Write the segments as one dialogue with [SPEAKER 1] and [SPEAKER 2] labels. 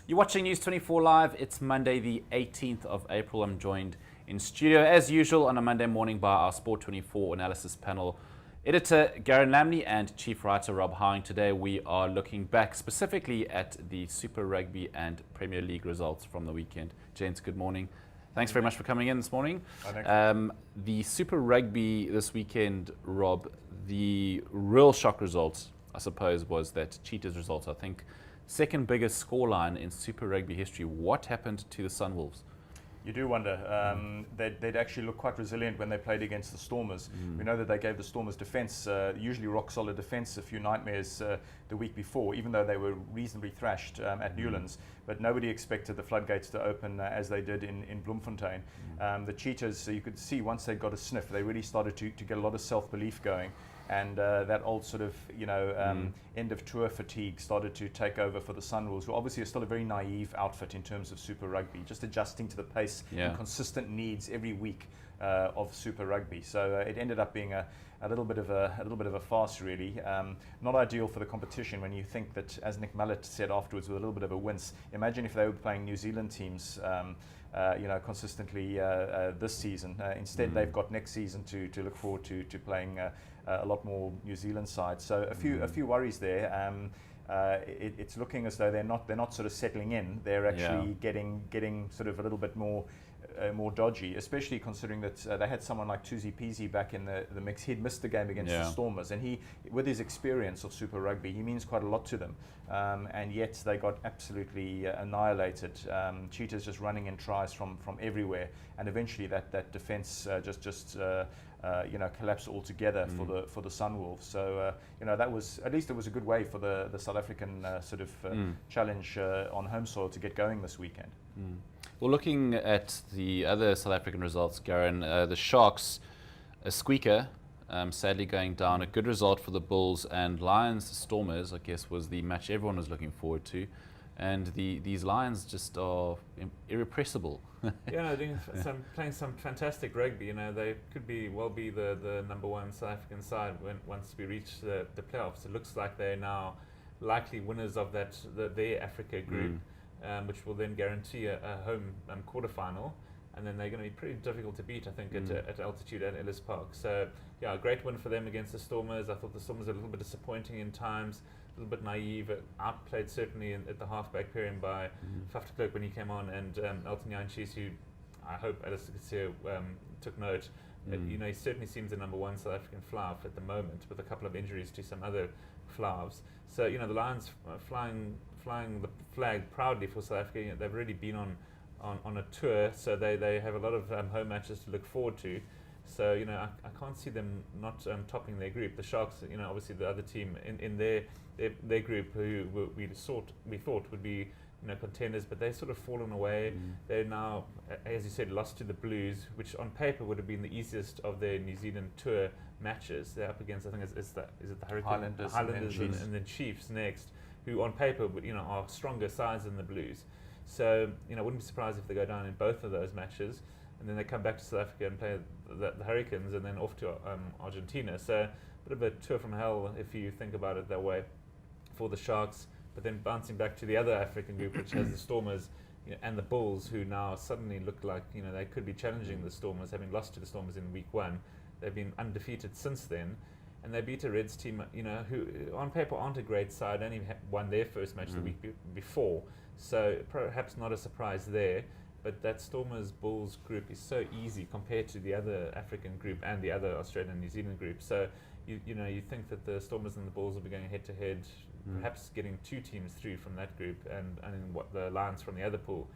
[SPEAKER 1] You're watching News 24 Live. It's Monday, the 18th of April. I'm joined in studio, as usual, on a Monday morning by our Sport 24 analysis panel. Editor Garen Lamley and Chief Writer Rob Howing. Today we are looking back specifically at the Super Rugby and Premier League results from the weekend. Gents, good morning. Thanks very much for coming in this morning. The Super Rugby this weekend, Rob, the real shock result, I suppose, was that Cheetahs result. I think second biggest scoreline in Super Rugby history. What happened to the Sunwolves?
[SPEAKER 2] You do wonder. They'd actually look quite resilient when they played against the Stormers. We know that they gave the Stormers defence, usually rock-solid defence, a few nightmares the week before, even though they were reasonably thrashed at Newlands. But nobody expected the floodgates to open as they did in Bloemfontein. The Cheetahs, you could see once they got a sniff, they really started to get a lot of self-belief going. And that old sort of, end of tour fatigue started to take over for the Sunwolves, who obviously are still a very naive outfit in terms of Super Rugby, just adjusting to the pace and consistent needs every week of Super Rugby. So it ended up being a little bit of a farce, really. Not ideal for the competition when you think that, as Nick Mallett said afterwards, with a little bit of a wince. Imagine if they were playing New Zealand teams. Consistently this season. Instead, they've got next season to look forward to playing a lot more New Zealand sides. So a few worries there. It's looking as though they're not sort of settling in. They're actually getting sort of a little bit more dodgy, especially considering that they had someone like Tuzi Peasy back in the mix. He'd missed the game against the Stormers, and he, with his experience of Super Rugby, he means quite a lot to them. And yet they got absolutely annihilated. Cheetahs just running in tries from everywhere, and eventually that defence just collapsed altogether for the Sunwolves. So that was, at least it was a good way for the South African challenge on home soil to get going this weekend.
[SPEAKER 1] Well, looking at the other South African results, Garen, the Sharks, a squeaker, sadly going down. A good result for the Bulls and Lions. Stormers, I guess, was the match everyone was looking forward to. And these Lions just are irrepressible.
[SPEAKER 3] They're playing some fantastic rugby. They could be the number one South African side once we reach the playoffs. It looks like they're now likely winners of their Africa group. Which will then guarantee a home quarterfinal, and then they're going to be pretty difficult to beat, I think, at altitude at Ellis Park. So, a great win for them against the Stormers. I thought the Stormers were a little bit disappointing in times, a little bit naive, outplayed certainly at the halfback pairing by Faf de Klerk when he came on, and Elton Jantjies, who I hope Alistair Coetzee took note. He certainly seems the number one South African fly-off at the moment, with a couple of injuries to some other fly-offs. So, the Lions flying the flag proudly for South Africa. They've really been on a tour, so they have a lot of home matches to look forward to. So I can't see them not topping their group. The Sharks, obviously the other team in their group, who we thought would be contenders, but they've sort of fallen away. They're now, as you said, lost to the Blues, which on paper would have been the easiest of their New Zealand tour matches. They're up against, I think, is it the
[SPEAKER 2] Highlanders
[SPEAKER 3] and then Chiefs next, who on paper are stronger sides than the Blues. So I wouldn't be surprised if they go down in both of those matches, and then they come back to South Africa and play the Hurricanes, and then off to Argentina. So a bit of a tour from hell, if you think about it that way, for the Sharks. But then bouncing back to the other African group, which has the Stormers and the Bulls, who now suddenly look like they could be challenging the Stormers, having lost to the Stormers in week 1. They've been undefeated since then. And they beat a Reds team, who on paper aren't a great side, only won their first match the week before. So perhaps not a surprise there. But that Stormers-Bulls group is so easy compared to the other African group and the other Australian-New Zealand group. So you think that the Stormers and the Bulls will be going head-to-head, perhaps getting 2 teams through from that group, and the Lions from the other pool.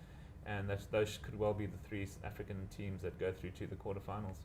[SPEAKER 3] And those could well be the 3 African teams that go through to the quarterfinals.